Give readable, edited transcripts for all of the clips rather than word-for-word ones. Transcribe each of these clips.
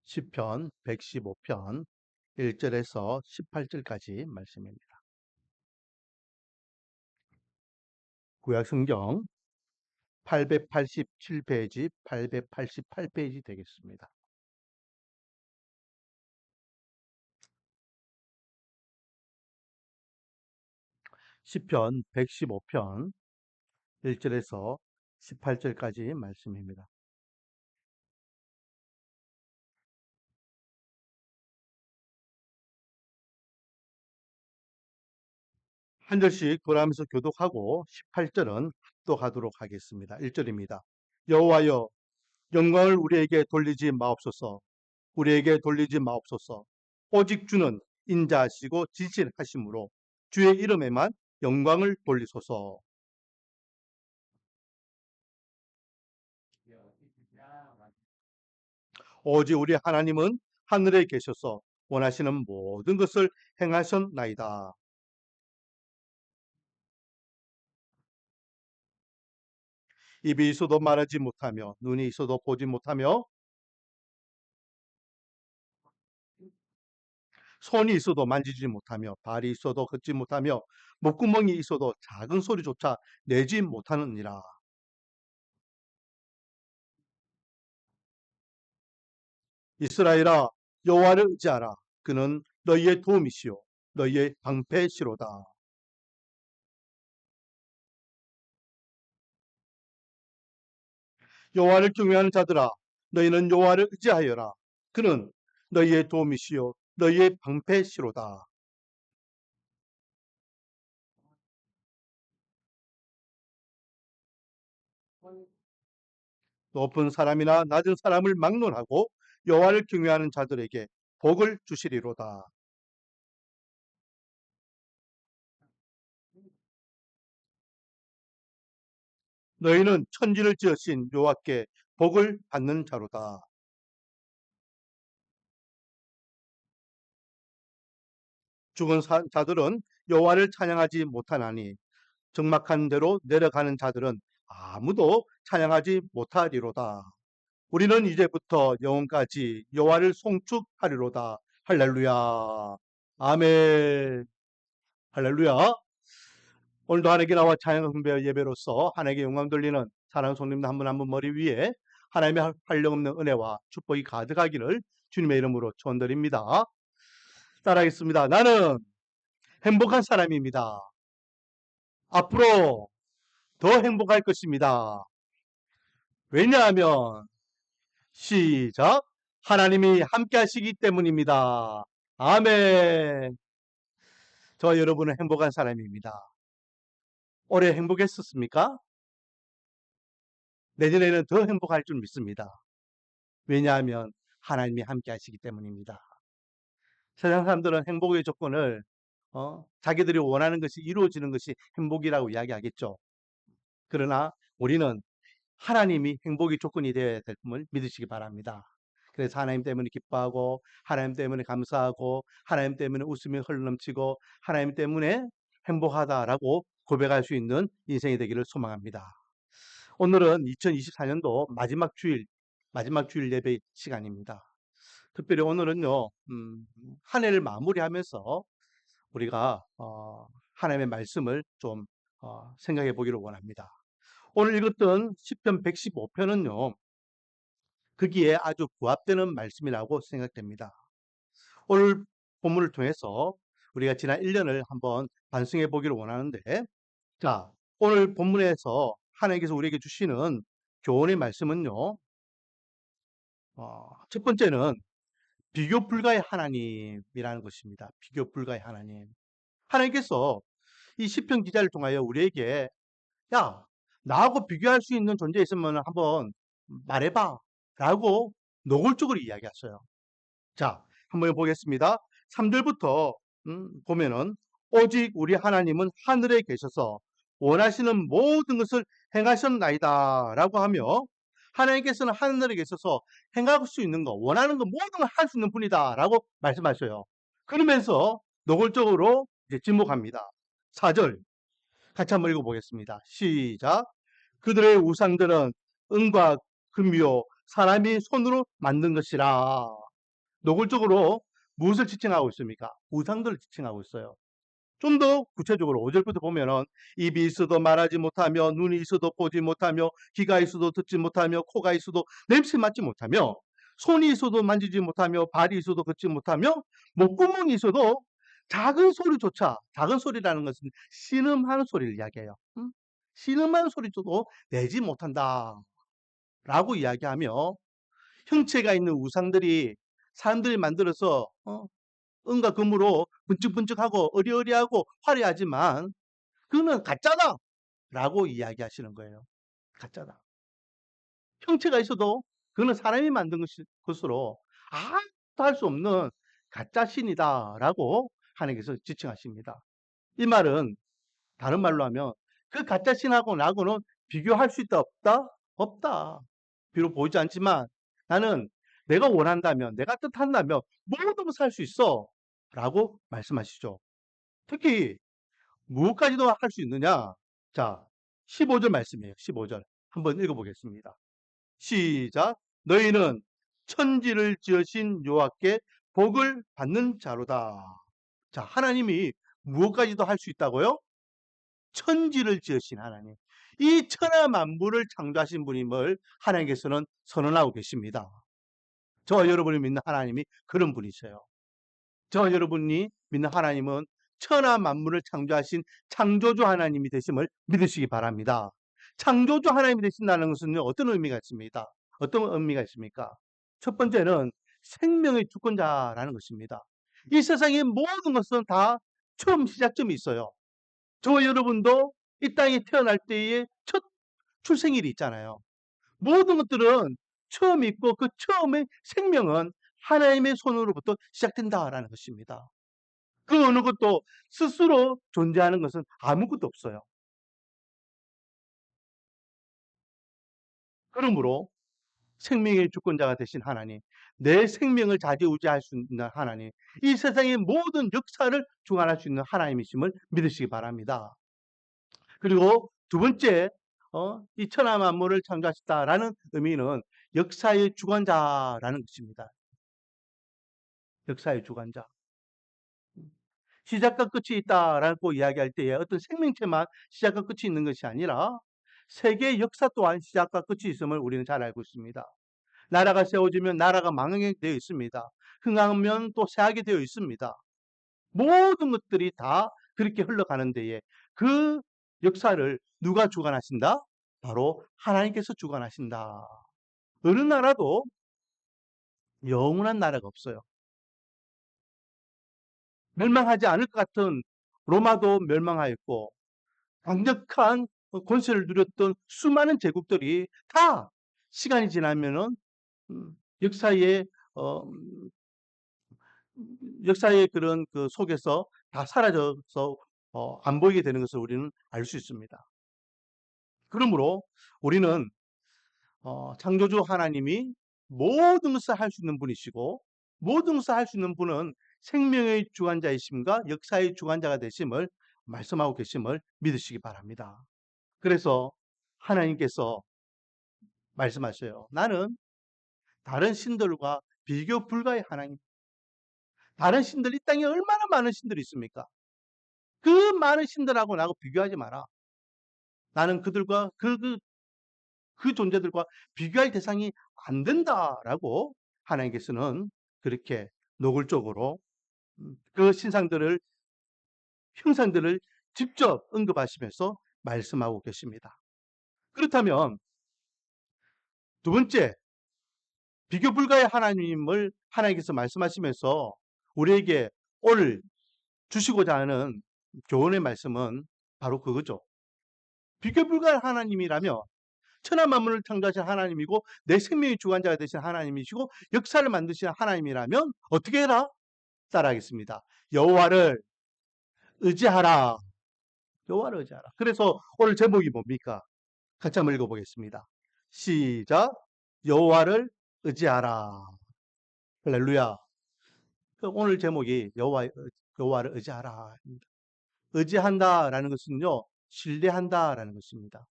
시편 115편 1절에서 18절까지 말씀입니다. 구약성경 887페이지, 888페이지 되겠습니다. 시편 115편 1절에서 18절까지 말씀입니다. 한 절씩 돌아가면서 교독하고 18절은 합독하도록 하겠습니다. 1절입니다. 여호와여, 영광을 우리에게 돌리지 마옵소서. 우리에게 돌리지 마옵소서. 오직 주는 인자하시고 진실하심으로 주의 이름에만 영광을 돌리소서. 오직 우리 하나님은 하늘에 계셔서 원하시는 모든 것을 행하셨나이다. 입이 있어도 말하지 못하며 눈이 있어도 보지 못하며 손이 있어도 만지지 못하며 발이 있어도 걷지 못하며 목구멍이 있어도 작은 소리조차 내지 못하느니라. 이스라엘아, 여호와를 의지하라. 그는 너희의 도움이시요 너희의 방패시로다. 여호와를 경외하는 자들아, 너희는 여호와를 의지하여라. 그는 너희의 도움이시요 너희의 방패시로다. 높은 사람이나 낮은 사람을 막론하고 여호와를 경외하는 자들에게 복을 주시리로다. 너희는 천지를 지으신 여호와께 복을 받는 자로다. 죽은 자들은 여호와를 찬양하지 못하나니 적막한 대로 내려가는 자들은 아무도 찬양하지 못하리로다. 우리는 이제부터 영원까지 여호와를 송축하리로다. 할렐루야. 아멘. 할렐루야. 오늘도 하나님께 나와 찬양 흥배 예배로서 하나님께 영광 돌리는 사랑하는 성도님들 한 분 한 분 머리 위에 하나님의 한량없는 은혜와 축복이 가득하기를 주님의 이름으로 축원드립니다. 따라하겠습니다. 나는 행복한 사람입니다. 앞으로 더 행복할 것입니다. 왜냐하면 시작. 하나님이 함께 하시기 때문입니다. 아멘. 저와 여러분은 행복한 사람입니다. 올해 행복했었습니까? 내년에는 더 행복할 줄 믿습니다. 왜냐하면 하나님이 함께 하시기 때문입니다. 세상 사람들은 행복의 조건을 자기들이 원하는 것이 이루어지는 것이 행복이라고 이야기하겠죠. 그러나 우리는 하나님이 행복의 조건이 되어야 될 점을 믿으시기 바랍니다. 그래서 하나님 때문에 기뻐하고 하나님 때문에 감사하고 하나님 때문에 웃음이 흘러넘치고 하나님 때문에 행복하다라고 고백할 수 있는 인생이 되기를 소망합니다. 오늘은 2024년도 마지막 주일 예배 시간입니다. 특별히 오늘은요, 한 해를 마무리하면서 우리가 하나님의 말씀을 좀 생각해 보기를 원합니다. 오늘 읽었던 시편 115편은요, 거기에 아주 부합되는 말씀이라고 생각됩니다. 오늘 본문을 통해서 우리가 지난 1년을 한번 반성해 보기를 원하는데, 자, 오늘 본문에서 하나님께서 우리에게 주시는 교훈의 말씀은요, 첫 번째는 비교 불가의 하나님이라는 것입니다. 비교 불가의 하나님. 하나님께서 이 시편 기자를 통하여 우리에게 야, 나하고 비교할 수 있는 존재 있으면 한번 말해봐 라고 노골적으로 이야기했어요. 자, 한번 보겠습니다. 3절부터 보면은 오직 우리 하나님은 하늘에 계셔서 원하시는 모든 것을 행하셨나이다 라고 하며 하나님께서는 하늘에 계셔서 행할 수 있는 거, 원하는 거 모든 걸 할 수 있는 분이다 라고 말씀하셔요. 그러면서 노골적으로 이제 지목합니다. 4절 같이 한번 읽어보겠습니다. 시작. 그들의 우상들은 은과 금이요 사람이 손으로 만든 것이라. 노골적으로 무엇을 지칭하고 있습니까? 우상들을 지칭하고 있어요. 좀 더 구체적으로 5절부터 보면은 입이 있어도 말하지 못하며 눈이 있어도 보지 못하며 귀가 있어도 듣지 못하며 코가 있어도 냄새 맡지 못하며 손이 있어도 만지지 못하며 발이 있어도 걷지 못하며 목구멍이 있어도 작은 소리조차, 작은 소리라는 것은 신음하는 소리를 이야기해요. 신음하는 소리조차도 내지 못한다 라고 이야기하며 형체가 있는 우상들이 사람들이 만들어서 은과 금으로 번쩍번쩍하고 어리어리하고 화려하지만 그거는 가짜다 라고 이야기하시는 거예요. 가짜다. 형체가 있어도 그거는 사람이 만든 것으로 아무도 할 수 없는 가짜 신이다 라고 하나님께서 지칭하십니다. 이 말은 다른 말로 하면 그 가짜 신하고 나하고는 비교할 수 있다 없다? 없다. 비록 보이지 않지만 나는 내가 원한다면 내가 뜻한다면 뭐든 살 수 있어 라고 말씀하시죠. 특히 무엇까지도 할 수 있느냐? 자, 15절 말씀이에요. 15절 한번 읽어보겠습니다. 시작. 너희는 천지를 지으신 여호와께 복을 받는 자로다. 자, 하나님이 무엇까지도 할 수 있다고요? 천지를 지으신 하나님. 이 천하 만물을 창조하신 분임을 하나님께서는 선언하고 계십니다. 저와 여러분이 믿는 하나님이 그런 분이세요. 저와 여러분이 믿는 하나님은 천하 만물을 창조하신 창조주 하나님이 되심을 믿으시기 바랍니다. 창조주 하나님이 되신다는 것은 어떤 의미가 있습니까? 어떤 의미가 있습니까? 첫 번째는 생명의 주권자라는 것입니다. 이 세상의 모든 것은 다 처음 시작점이 있어요. 저와 여러분도 이 땅에 태어날 때의 첫 출생일이 있잖아요. 모든 것들은 처음이 있고 그 처음의 생명은 하나님의 손으로부터 시작된다라는 것입니다. 그 어느 것도 스스로 존재하는 것은 아무것도 없어요. 그러므로 생명의 주권자가 되신 하나님, 내 생명을 좌지우지할 수 있는 하나님, 이 세상의 모든 역사를 주관할 수 있는 하나님이심을 믿으시기 바랍니다. 그리고 두 번째, 이 천하 만물을 창조하셨다라는 의미는 역사의 주관자라는 것입니다. 역사의 주관자. 시작과 끝이 있다라고 이야기할 때에 어떤 생명체만 시작과 끝이 있는 것이 아니라 세계의 역사 또한 시작과 끝이 있음을 우리는 잘 알고 있습니다. 나라가 세워지면 나라가 망하게 되어 있습니다. 흥하면 또 쇠하게 되어 있습니다. 모든 것들이 다 그렇게 흘러가는 데에 그 역사를 누가 주관하신다? 바로 하나님께서 주관하신다. 어느 나라도 영원한 나라가 없어요. 멸망하지 않을 것 같은 로마도 멸망하였고 강력한 권세를 누렸던 수많은 제국들이 다 시간이 지나면은 역사의 어, 역사의 그런 그 속에서 다 사라져서 안 보이게 되는 것을 우리는 알 수 있습니다. 그러므로 우리는 창조주 하나님이 모든 것을 할 수 있는 분이시고 모든 것을 할 수 있는 분은 생명의 주관자이심과 역사의 주관자가 되심을 말씀하고 계심을 믿으시기 바랍니다. 그래서 하나님께서 말씀하셔요. 나는 다른 신들과 비교 불가의 하나님. 다른 신들, 이 땅에 얼마나 많은 신들이 있습니까? 그 많은 신들하고 나하고 비교하지 마라. 나는 그들과 그 존재들과 비교할 대상이 안 된다라고 하나님께서는 그렇게 노골적으로 그 신상들을, 형상들을 직접 언급하시면서 말씀하고 계십니다. 그렇다면 두 번째, 비교 불가의 하나님을 하나님께서 말씀하시면서 우리에게 오늘 주시고자 하는 교훈의 말씀은 바로 그거죠. 비교 불가의 하나님이라면 천하 만물을 창조하신 하나님이고 내 생명의 주관자가 되신 하나님이시고 역사를 만드신 하나님이라면 어떻게 해라? 따라하겠습니다. 여호와를 의지하라. 여호와를 의지하라. 그래서 오늘 제목이 뭡니까? 같이 한번 읽어보겠습니다. 시작. 여호와를 의지하라. 할렐루야. 오늘 제목이 여호와를 의지하라. 의지한다라는 것은요, 신뢰한다라는 것입니다.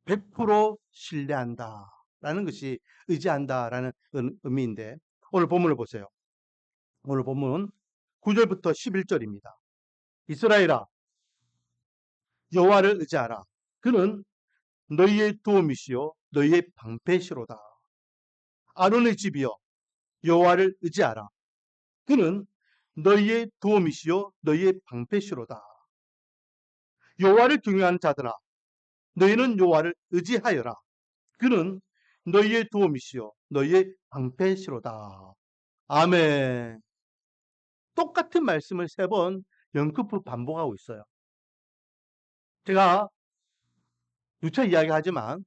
100% 신뢰한다라는 것이 의지한다라는 의미인데, 오늘 본문을 보세요. 오늘 본문 9절부터 11절입니다. 이스라엘아, 여호와를 의지하라. 그는 너희의 도움이시요 너희의 방패시로다. 아론의 집이여, 여호와를 의지하라. 그는 너희의 도움이시요 너희의 방패시로다. 여호와를 경외하는 자들아, 너희는 여호와를 의지하여라. 그는 너희의 도움이시요 너희의 방패시로다. 아멘. 똑같은 말씀을 3번 연급으로 반복하고 있어요. 제가 누차 이야기하지만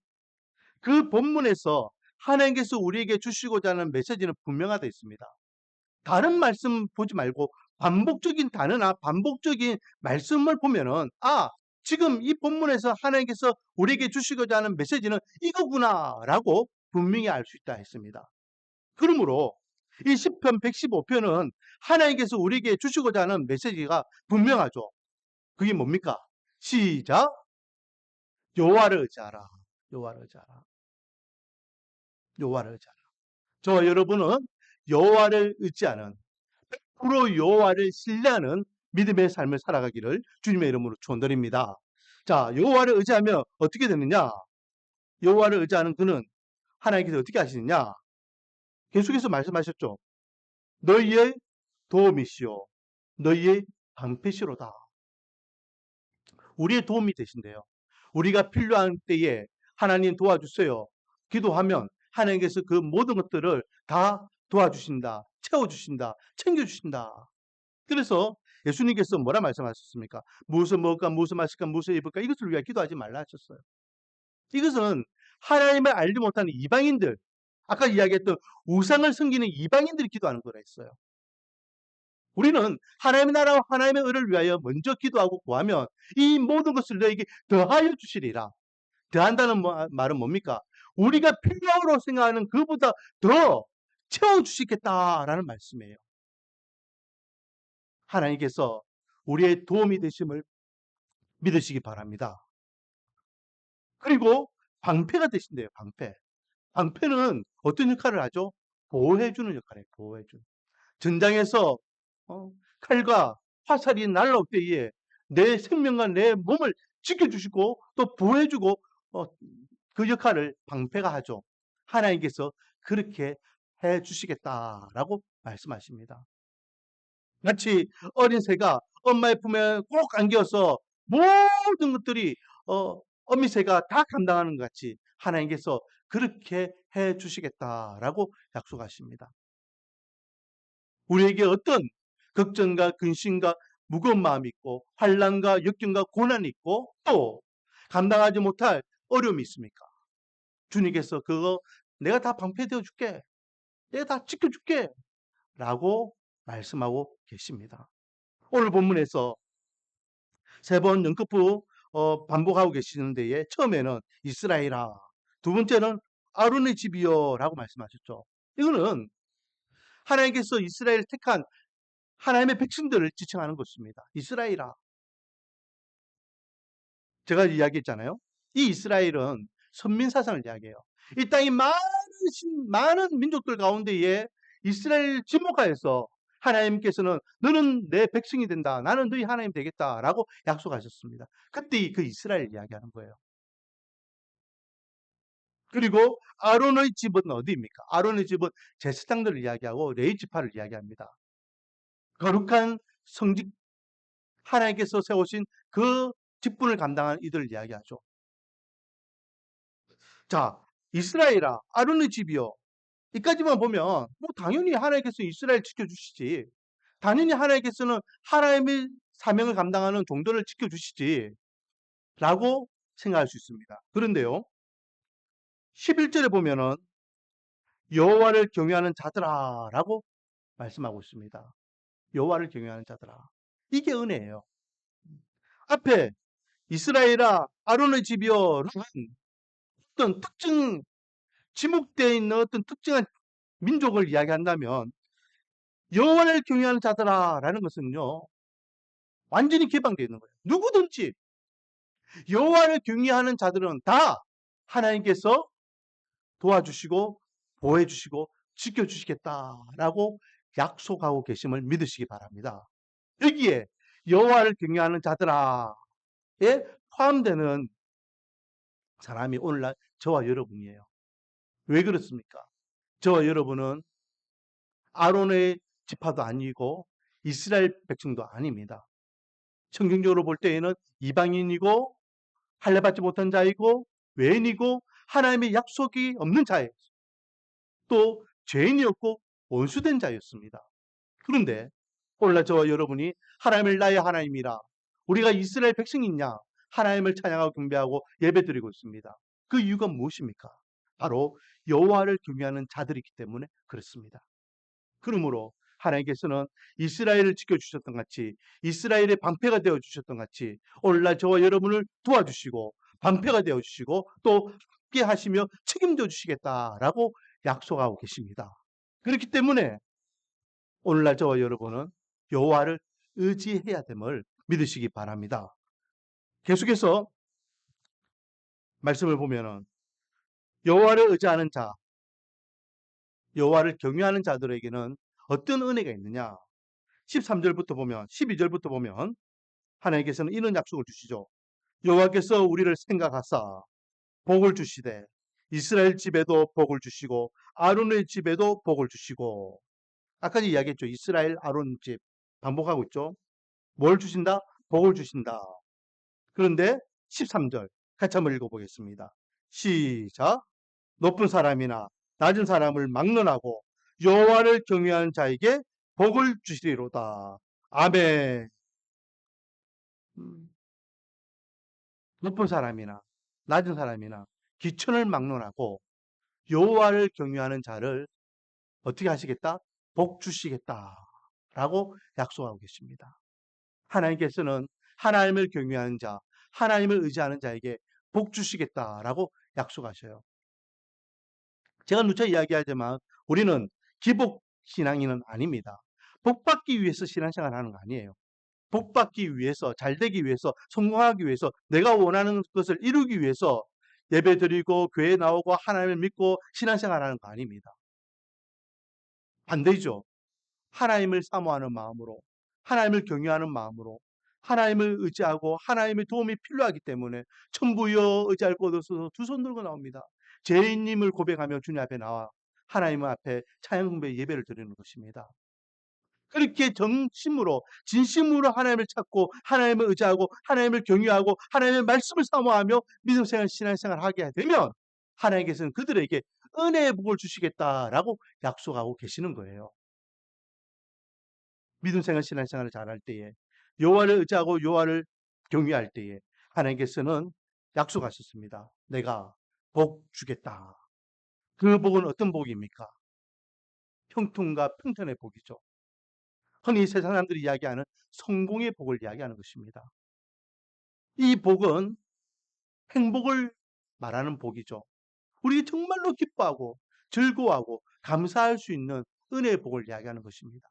그 본문에서 하나님께서 우리에게 주시고자 하는 메시지는 분명하되어 있습니다. 다른 말씀 보지 말고 반복적인 단어나 반복적인 말씀을 보면은 지금 이 본문에서 하나님께서 우리에게 주시고자 하는 메시지는 이거구나라고 분명히 알 수 있다 했습니다. 그러므로 이 시편 115편은 하나님께서 우리에게 주시고자 하는 메시지가 분명하죠. 그게 뭡니까? 시작. 여호와를 의지하라. 여호와를 의지하라. 여호와를 의지하라. 저와 여러분은 여호와를 의지하는 100% 여호와를 신뢰하는 믿음의 삶을 살아가기를 주님의 이름으로 축원드립니다. 자, 여호와를 의지하면 어떻게 되느냐? 여호와를 의지하는 그는 하나님께서 어떻게 하시느냐? 계속해서 말씀하셨죠. 너희의 도움이시오. 너희의 방패시로다. 우리의 도움이 되신대요. 우리가 필요한 때에 하나님 도와주세요. 기도하면 하나님께서 그 모든 것들을 다 도와주신다. 채워주신다. 챙겨주신다. 그래서 예수님께서 뭐라 말씀하셨습니까? 무엇을 먹을까, 무엇을 마실까, 무엇을 입을까 이것을 위하여 기도하지 말라 하셨어요. 이것은 하나님을 알지 못하는 이방인들, 아까 이야기했던 우상을 섬기는 이방인들이 기도하는 거라 했어요. 우리는 하나님의 나라와 하나님의 의를 위하여 먼저 기도하고 구하면 이 모든 것을 너에게 더하여 주시리라. 더한다는 말은 뭡니까? 우리가 필요하다고 생각하는 그보다 더 채워주시겠다라는 말씀이에요. 하나님께서 우리의 도움이 되심을 믿으시기 바랍니다. 그리고 방패가 되신대요. 방패. 방패는 어떤 역할을 하죠? 보호해주는 역할이에요. 보호해주는. 전장에서 칼과 화살이 날아올 때에 내 생명과 내 몸을 지켜주시고 또 보호해주고 그 역할을 방패가 하죠. 하나님께서 그렇게 해주시겠다라고 말씀하십니다. 마치 어린 새가 엄마의 품에 꼭 안겨서 모든 것들이 어미 새가 다 감당하는 것 같이 하나님께서 그렇게 해주시겠다라고 약속하십니다. 우리에게 어떤 걱정과 근심과 무거운 마음이 있고 환난과 역경과 고난이 있고 또 감당하지 못할 어려움이 있습니까? 주님께서 그거 내가 다 방패되어 줄게. 내가 다 지켜줄게. 라고 말씀하고 계십니다. 오늘 본문에서 3번 연거푸 반복하고 계시는 데에 처음에는 이스라엘아, 두 번째는 아론의 집이여 라고 말씀하셨죠. 이거는 하나님께서 이스라엘을 택한 하나님의 백성들을 지칭하는 것입니다. 이스라엘아. 제가 이야기했잖아요. 이 이스라엘은 선민사상을 이야기해요. 이 땅이 많은 민족들 가운데에 이스라엘 지목하여서 하나님께서는 너는 내 백성이 된다. 나는 너희 하나님 되겠다라고 약속하셨습니다. 그때 그 이스라엘 이야기하는 거예요. 그리고 아론의 집은 어디입니까? 아론의 집은 제사장들을 이야기하고 레위 지파를 이야기합니다. 거룩한 성직 하나님께서 세우신 그 직분을 감당한 이들을 이야기하죠. 자, 이스라엘아, 아론의 집이요. 이까지만 보면 뭐 당연히 하나님께서 이스라엘 지켜주시지. 당연히 하나님께서는 하나님의 사명을 감당하는 종들을 지켜주시지. 라고 생각할 수 있습니다. 그런데요. 11절에 보면은 여호와를 경외하는 자들아 라고 말씀하고 있습니다. 여호와를 경외하는 자들아. 이게 은혜예요. 앞에 이스라엘아 아론의 집이여 라는 어떤 특정 지목되어 있는 어떤 특정한 민족을 이야기한다면 여호와를 경외하는 자들아 라는 것은요. 완전히 개방되어 있는 거예요. 누구든지 여호와를 경외하는 자들은 다 하나님께서 도와주시고 보호해 주시고 지켜주시겠다라고 약속하고 계심을 믿으시기 바랍니다. 여기에 여호와를 경외하는 자들아에 포함되는 사람이 오늘날 저와 여러분이에요. 왜 그렇습니까? 저와 여러분은 아론의 지파도 아니고 이스라엘 백성도 아닙니다. 성경적으로 볼 때에는 이방인이고 할례받지 못한 자이고 외인이고 하나님의 약속이 없는 자예요. 또 죄인이었고 원수된 자였습니다. 그런데 오늘날 저와 여러분이 하나님을 나의 하나님이라, 우리가 이스라엘 백성이냐, 하나님을 찬양하고 경배하고 예배드리고 있습니다. 그 이유가 무엇입니까? 바로 여호와를 경외하는 자들이기 때문에 그렇습니다. 그러므로 하나님께서는 이스라엘을 지켜주셨던 같이, 이스라엘의 방패가 되어주셨던 같이 오늘날 저와 여러분을 도와주시고 방패가 되어주시고 또 함께 하시며 책임져 주시겠다라고 약속하고 계십니다. 그렇기 때문에 오늘날 저와 여러분은 여호와를 의지해야 됨을 믿으시기 바랍니다. 계속해서 말씀을 보면은 여호와를 의지하는 자, 여호와를 경외하는 자들에게는 어떤 은혜가 있느냐? 13절부터 보면, 12절부터 보면 하나님께서는 이런 약속을 주시죠. 여호와께서 우리를 생각하사 복을 주시되 이스라엘 집에도 복을 주시고 아론의 집에도 복을 주시고. 아까 이야기했죠. 이스라엘 아론 집 반복하고 있죠. 뭘 주신다? 복을 주신다. 그런데 13절 같이 한번 읽어보겠습니다. 시작. 높은 사람이나 낮은 사람을 막론하고 여호와를 경외하는 자에게 복을 주시리로다. 아멘. 높은 사람이나 낮은 사람이나 기천을 막론하고 여호와를 경외하는 자를 어떻게 하시겠다? 복 주시겠다라고 약속하고 계십니다. 하나님께서는 하나님을 경외하는 자, 하나님을 의지하는 자에게 복 주시겠다라고 약속하셔요. 제가 누차 이야기하지만 우리는 기복 신앙인은 아닙니다. 복 받기 위해서 신앙생활 하는 거 아니에요. 복 받기 위해서, 잘 되기 위해서, 성공하기 위해서, 내가 원하는 것을 이루기 위해서 예배 드리고 교회 나오고 하나님을 믿고 신앙생활 하는 거 아닙니다. 반대죠. 하나님을 사모하는 마음으로, 하나님을 경외하는 마음으로, 하나님을 의지하고 하나님의 도움이 필요하기 때문에 천부여 의지할 곳 없어서 두 손 들고 나옵니다. 죄인님을 고백하며 주님 앞에 나와 하나님 앞에 찬양 공배 예배를 드리는 것입니다. 그렇게 정심으로 진심으로 하나님을 찾고 하나님을 의지하고 하나님을 경외하고 하나님의 말씀을 사모하며 믿음생활 신앙생활을 하게 되면 하나님께서는 그들에게 은혜의 복을 주시겠다라고 약속하고 계시는 거예요. 믿음생활 신앙생활을 잘할 때에 여호와를 의지하고 여호와를 경외할 때에 하나님께서는 약속하셨습니다. 내가 복 주겠다. 그 복은 어떤 복입니까? 형통과 평탄의 복이죠. 흔히 세상 사람들이 이야기하는 성공의 복을 이야기하는 것입니다. 이 복은 행복을 말하는 복이죠. 우리 정말로 기뻐하고 즐거워하고 감사할 수 있는 은혜의 복을 이야기하는 것입니다.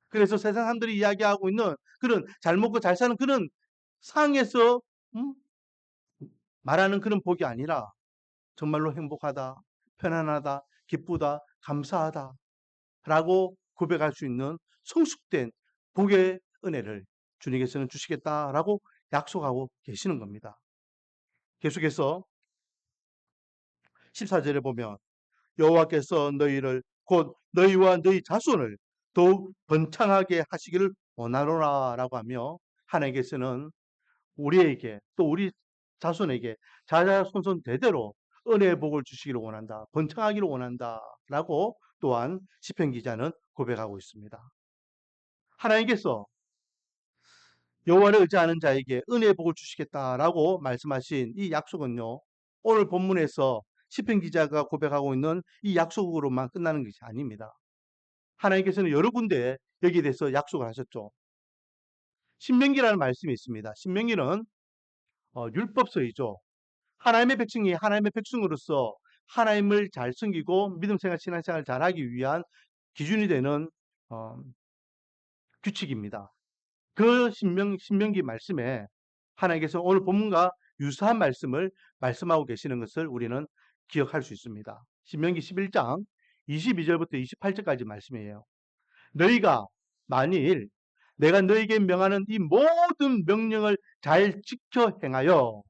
그래서 세상 사람들이 이야기하고 있는 그런 잘 먹고 잘 사는 그런 상에서 말하는 그런 복이 아니라 정말로 행복하다, 편안하다, 기쁘다, 감사하다 라고 고백할 수 있는 성숙된 복의 은혜를 주님께서는 주시겠다라고 약속하고 계시는 겁니다. 계속해서 14절에 보면 여호와께서 너희를 곧 너희와 너희 자손을 더욱 번창하게 하시기를 원하노라 라고 하며 하나님께서는 우리에게 또 우리 자손에게 자자손손 대대로 은혜의 복을 주시기를 원한다. 번창하기를 원한다. 라고 또한 시편 기자는 고백하고 있습니다. 하나님께서 여호와를 의지하는 자에게 은혜의 복을 주시겠다라고 말씀하신 이 약속은요. 오늘 본문에서 시편 기자가 고백하고 있는 이 약속으로만 끝나는 것이 아닙니다. 하나님께서는 여러 군데 여기에 대해서 약속을 하셨죠. 신명기라는 말씀이 있습니다. 신명기는 율법서이죠. 하나님의 백성이 하나님의 백성으로서 하나님을 잘 섬기고 믿음생활 신앙생활을 잘하기 위한 기준이 되는 규칙입니다. 그 신명기 말씀에 하나님께서 오늘 본문과 유사한 말씀을 말씀하고 계시는 것을 우리는 기억할 수 있습니다. 신명기 11장 22절부터 28절까지 말씀이에요. 너희가 만일 내가 너희에게 명하는 이 모든 명령을 잘 지켜 행하여,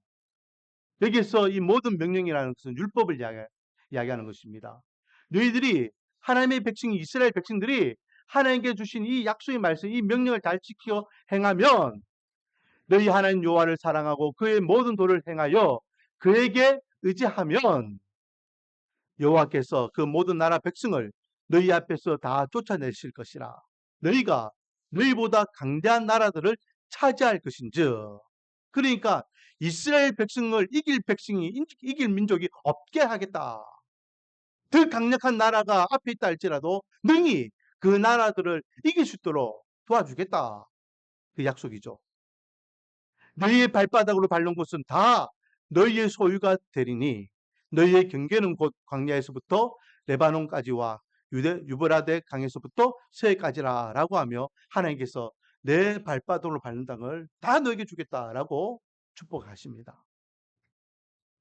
여기서 이 모든 명령이라는 것은 율법을 이야기하는 것입니다. 너희들이 하나님의 백성, 이스라엘 백성들이 하나님께 주신 이 약속의 말씀, 이 명령을 잘 지켜 행하면 너희 하나님 여호와를 사랑하고 그의 모든 도를 행하여 그에게 의지하면 여호와께서 그 모든 나라 백성을 너희 앞에서 다 쫓아내실 것이라. 너희가 너희보다 강대한 나라들을 차지할 것인즉. 그러니까 이스라엘 백성을 이길 백성이, 이길 민족이 없게 하겠다. 더 강력한 나라가 앞에 있다 할지라도 능히 그 나라들을 이길 수 있도록 도와주겠다. 그 약속이죠. 너희의 발바닥으로 밟는 곳은 다 너희의 소유가 되리니 너희의 경계는 곧 광야에서부터 레바논까지와 유브라데 강에서부터 서해까지라 라고 하며 하나님께서 내 발바닥으로 밟는 땅을 다 너에게 주겠다라고 축복하십니다.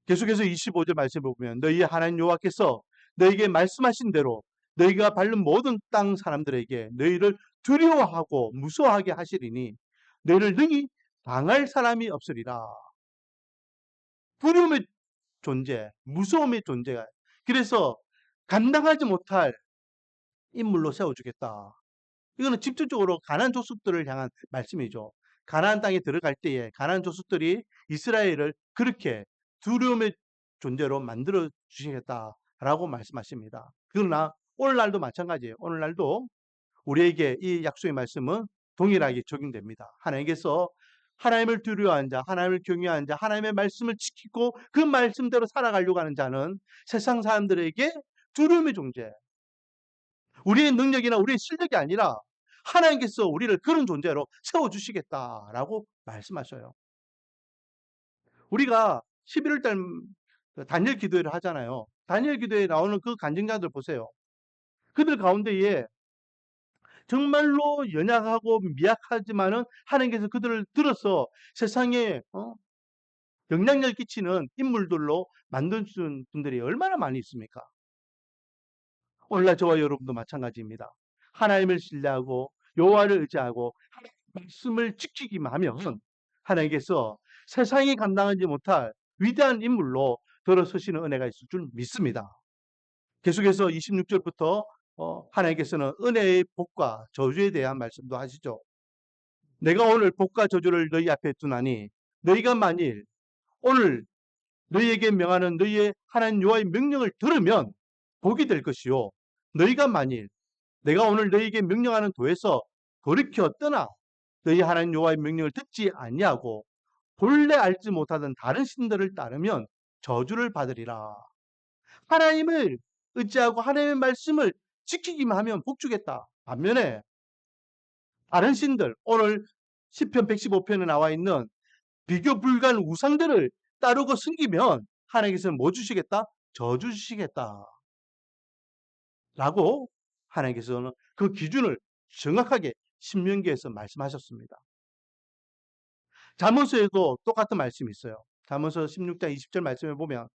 계속해서 25절 말씀을 보면 너희의 하나님 여호와께서 너희에게 말씀하신 대로 너희가 밟는 모든 땅 사람들에게 너희를 두려워하고 무서워하게 하시리니 너희를 능히 당할 사람이 없으리라. 두려움의 존재, 무서움의 존재가, 그래서 감당하지 못할 인물로 세워주겠다. 이거는 직접적으로 가나안 족속들을 향한 말씀이죠. 가나안 땅에 들어갈 때에 가나안 족속들이 이스라엘을 그렇게 두려움의 존재로 만들어 주시겠다라고 말씀하십니다. 그러나 오늘날도 마찬가지예요. 오늘날도 우리에게 이 약속의 말씀은 동일하게 적용됩니다. 하나님께서 하나님을 두려워하는 자, 하나님을 경외하는 자, 하나님의 말씀을 지키고 그 말씀대로 살아가려고 하는 자는 세상 사람들에게 두려움의 존재, 우리의 능력이나 우리의 실력이 아니라 하나님께서 우리를 그런 존재로 세워주시겠다라고 말씀하셔요. 우리가 11월 달 단일 기도회를 하잖아요. 단일 기도회에 나오는 그 간증자들 보세요. 그들 가운데에 정말로 연약하고 미약하지만은 하나님께서 그들을 들어서 세상에 영향력을 끼치는 인물들로 만드신 분들이 얼마나 많이 있습니까? 오늘날 저와 여러분도 마찬가지입니다. 하나님을 신뢰하고 여호와를 의지하고 하나님의 말씀을 지키기만 하면 하나님께서 세상이 감당하지 못할 위대한 인물로 들어서시는 은혜가 있을 줄 믿습니다. 계속해서 26절부터 하나님께서는 은혜의 복과 저주에 대한 말씀도 하시죠. 내가 오늘 복과 저주를 너희 앞에 두나니 너희가 만일 오늘 너희에게 명하는 너희의 하나님 여호와의 명령을 들으면 복이 될 것이요, 너희가 만일 내가 오늘 너희에게 명령하는 도에서 돌이켜 떠나 너희 하나님 여호와의 명령을 듣지 아니하고 본래 알지 못하던 다른 신들을 따르면 저주를 받으리라. 하나님을 의지하고 하나님의 말씀을 지키기만 하면 복 주겠다. 반면에 다른 신들, 오늘 시편 115편에 나와 있는 비교 불가한 우상들을 따르고 섬기면 하나님께서는 뭐 주시겠다? 저주 주시겠다. 라고 하나님께서는 그 기준을 정확하게 신명기에서 말씀하셨습니다. 잠언서에도 똑같은 말씀이 있어요. 잠언서 16장 20절 말씀에 보면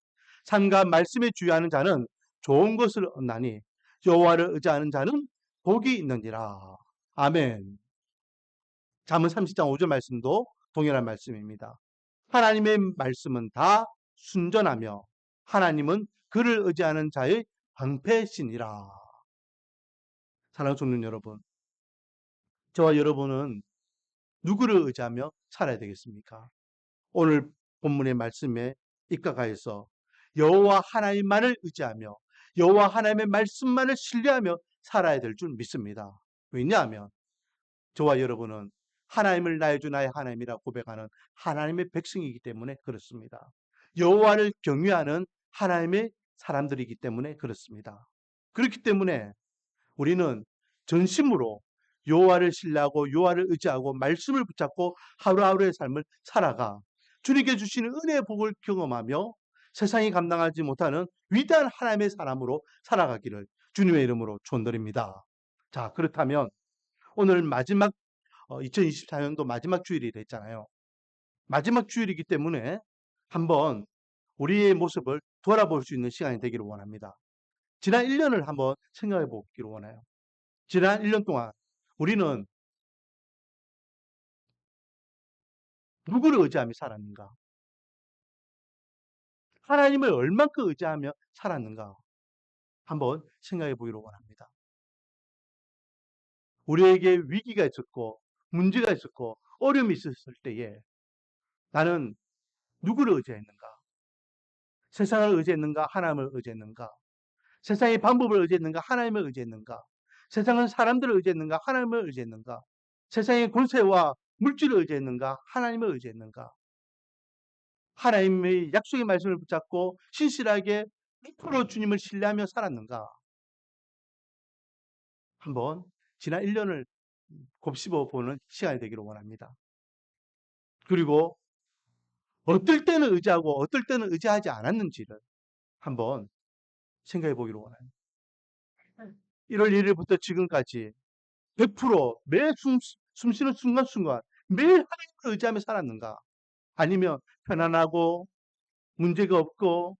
삼가 말씀에 주의하는 자는 좋은 것을 얻나니 여호와를 의지하는 자는 복이 있느니라. 아멘. 잠언 30장 5절 말씀도 동일한 말씀입니다. 하나님의 말씀은 다 순전하며 하나님은 그를 의지하는 자의 방패시니라. 사랑하는 성도 여러분, 저와 여러분은 누구를 의지하며 살아야 되겠습니까? 오늘 본문의 말씀에 입각하여서 여호와 하나님만을 의지하며 여호와 하나님의 말씀만을 신뢰하며 살아야 될 줄 믿습니다. 왜냐하면 저와 여러분은 하나님을 나의 주 나의 하나님이라 고백하는 하나님의 백성이기 때문에 그렇습니다. 여호와를 경외하는 하나님의 사람들이기 때문에 그렇습니다. 그렇기 때문에 우리는 전심으로 여호와를 신뢰하고 여호와를 의지하고 말씀을 붙잡고 하루하루의 삶을 살아가 주님께 주시는 은혜의 복을 경험하며 세상이 감당하지 못하는 위대한 하나님의 사람으로 살아가기를 주님의 이름으로 축원드립니다. 자, 그렇다면 오늘 마지막 2024년도 마지막 주일이 됐잖아요. 마지막 주일이기 때문에 한번 우리의 모습을 돌아볼 수 있는 시간이 되기를 원합니다. 지난 1년을 한번 생각해 보기를 원해요. 지난 1년 동안 우리는 누구를 의지하며 살았는가? 하나님을 얼만큼 의지하며 살았는가? 한번 생각해 보기를 원합니다. 우리에게 위기가 있었고 문제가 있었고 어려움이 있었을 때에 나는 누구를 의지했는가? 세상을 의지했는가? 하나님을 의지했는가? 세상의 방법을 의지했는가? 하나님을 의지했는가? 세상은 사람들을 의지했는가? 하나님을 의지했는가? 세상의 권세와 물질을 의지했는가? 하나님을 의지했는가? 하나님의 약속의 말씀을 붙잡고 신실하게 100% 주님을 신뢰하며 살았는가? 한번 지난 1년을 곱씹어 보는 시간이 되기를 원합니다. 그리고 어떨 때는 의지하고 어떨 때는 의지하지 않았는지를 한번 생각해 보기를 원해요. 1월 1일부터 지금까지 100%매 숨쉬는 순간순간 매일 하나님을 의지하며 살았는가? 아니면 편안하고 문제가 없고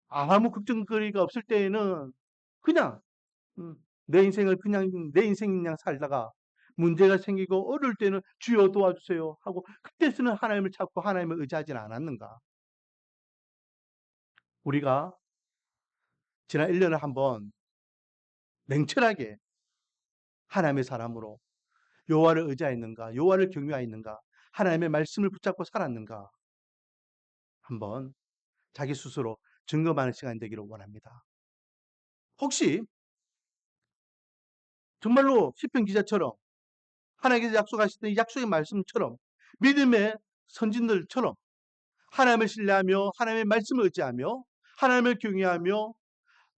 아무 걱정거리가 없을 때에는 그냥 내 인생을 그냥 내 인생인 양 살다가 문제가 생기고 어려울 때는 주여 도와주세요 하고 그때서는 하나님을 찾고 하나님을 의지하지는 않았는가? 우리가 지난 1년을 한번 냉철하게 하나님의 사람으로 여호와를 의지하였는가? 여호와를 경외하였는가? 하나님의 말씀을 붙잡고 살았는가? 한번 자기 스스로 점검하는 시간이 되기를 원합니다. 혹시 정말로 시편 기자처럼 하나님께서 약속하셨던 이 약속의 말씀처럼 믿음의 선진들처럼 하나님을 신뢰하며 하나님의 말씀을 의지하며 하나님을 경외하며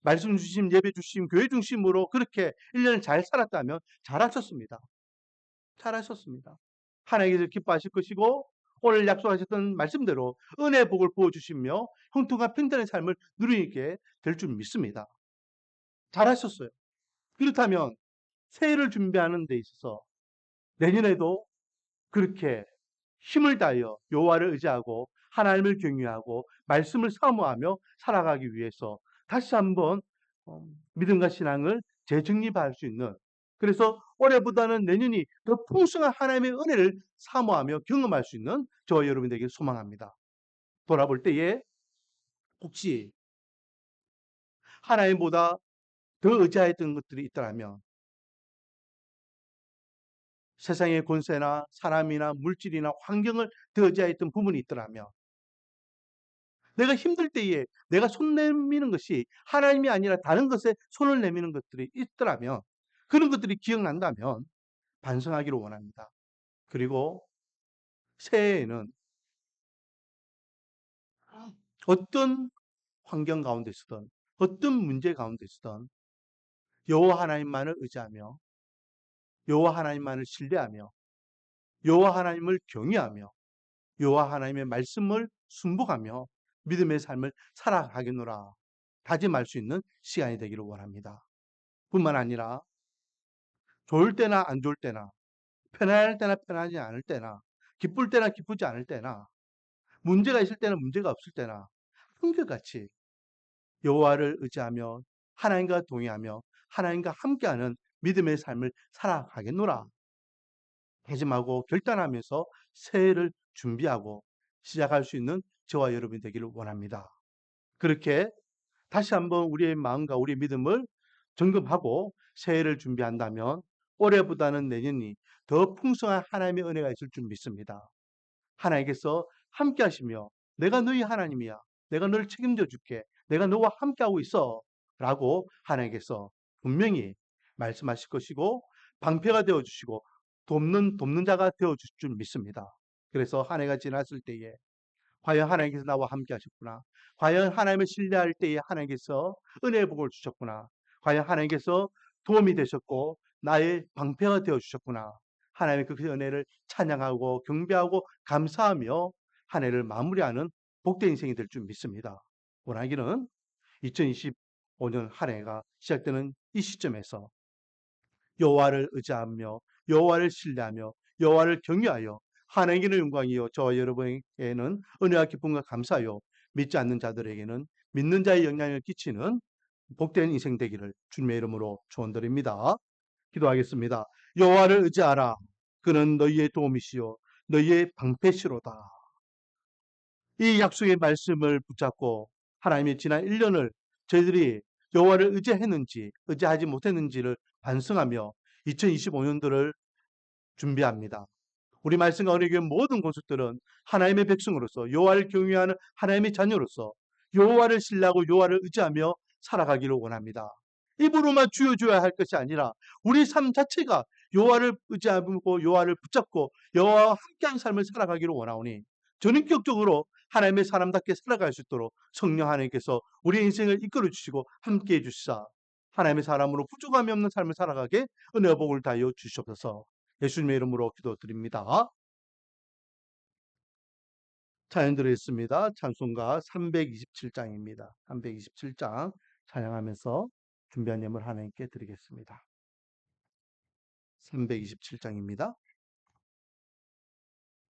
말씀 주심, 예배 주심, 교회 중심으로 그렇게 1년을 잘 살았다면 잘하셨습니다. 잘하셨습니다. 하나님께서 기뻐하실 것이고 오늘 약속하셨던 말씀대로 은혜의 복을 부어주시며 형통한 평탄의 삶을 누리게 될 줄 믿습니다. 잘하셨어요. 그렇다면 새해를 준비하는 데 있어서 내년에도 그렇게 힘을 다하여 여호와를 의지하고 하나님을 경외하고 말씀을 사모하며 살아가기 위해서 다시 한번 믿음과 신앙을 재정립할 수 있는, 그래서 올해보다는 내년이 더 풍성한 하나님의 은혜를 사모하며 경험할 수 있는 저와 여러분 되길 소망합니다. 돌아볼 때에 혹시 하나님보다 더 의지했던 것들이 있더라면, 세상의 권세나 사람이나 물질이나 환경을 더 의지했던 부분이 있더라면, 내가 힘들 때에 내가 손 내미는 것이 하나님이 아니라 다른 것에 손을 내미는 것들이 있더라면, 그런 것들이 기억난다면 반성하기를 원합니다. 그리고 새해에는 어떤 환경 가운데 있든 어떤 문제 가운데 있든 여호와 하나님만을 의지하며 여호와 하나님만을 신뢰하며 여호와 하나님을 경외하며 여호와 하나님의 말씀을 순복하며 믿음의 삶을 살아가겠노라 다짐할 수 있는 시간이 되기를 원합니다. 뿐만 아니라 좋을 때나 안 좋을 때나 편안할 때나 편하지 않을 때나 기쁠 때나 기쁘지 않을 때나 문제가 있을 때나 문제가 없을 때나 한결같이 여호와를 의지하며 하나님과 동의하며 하나님과 함께하는 믿음의 삶을 살아가겠노라 다짐하고 결단하면서 새해를 준비하고 시작할 수 있는 저와 여러분이 되기를 원합니다. 그렇게 다시 한번 우리의 마음과 우리의 믿음을 점검하고 새해를 준비한다면 올해보다는 내년이 더 풍성한 하나님의 은혜가 있을 줄 믿습니다. 하나님께서 함께 하시며 내가 너희 하나님이야. 내가 너를 책임져 줄게. 내가 너와 함께하고 있어. 라고 하나님께서 분명히 말씀하실 것이고 방패가 되어주시고 돕는 자가 되어주실 줄 믿습니다. 그래서 한 해가 지났을 때에 과연 하나님께서 나와 함께 하셨구나. 과연 하나님을 신뢰할 때에 하나님께서 은혜의 복을 주셨구나. 과연 하나님께서 도움이 되셨고 나의 방패가 되어주셨구나. 하나님의 그 은혜를 찬양하고 경배하고 감사하며 한 해를 마무리하는 복된 인생이 될 줄 믿습니다. 원하기는 2025년 한 해가 시작되는 이 시점에서 여호와를 의지하며 여호와를 신뢰하며 여호와를 경외하여 하나님께는 영광이요 저와 여러분에게는 은혜와 기쁨과 감사요 믿지 않는 자들에게는 믿는 자의 영향을 끼치는 복된 인생 되기를 주님의 이름으로 축원드립니다. 기도하겠습니다. 여호와를 의지하라. 그는 너희의 도움이시요 너희의 방패시로다. 이 약속의 말씀을 붙잡고 하나님의 지난 1년을 저희들이 여호와를 의지했는지 의지하지 못했는지를 반성하며 2025년도를 준비합니다. 우리 말씀과 언약의 모든 권속들은 하나님의 백성으로서 여호와를 경외하는 하나님의 자녀로서 여호와를 신뢰하고 여호와를 의지하며 살아가기를 원합니다. 입으로만 주여 주여 할 것이 아니라 우리 삶 자체가 여호와를 의지하고 여호와를 붙잡고 여호와와 함께한 삶을 살아가기를 원하오니 전인격적으로 하나님의 사람답게 살아갈 수 있도록 성령 하나님께서 우리 인생을 이끌어 주시고 함께해 주시사 하나님의 사람으로 부족함이 없는 삶을 살아가게 은혜와 복을 다하여 주시옵소서. 예수님의 이름으로 기도드립니다. 찬양 드리겠습니다. 찬송가 327장입니다. 327장 찬양하면서 준비한 예물 하나님께 드리겠습니다. 327장입니다.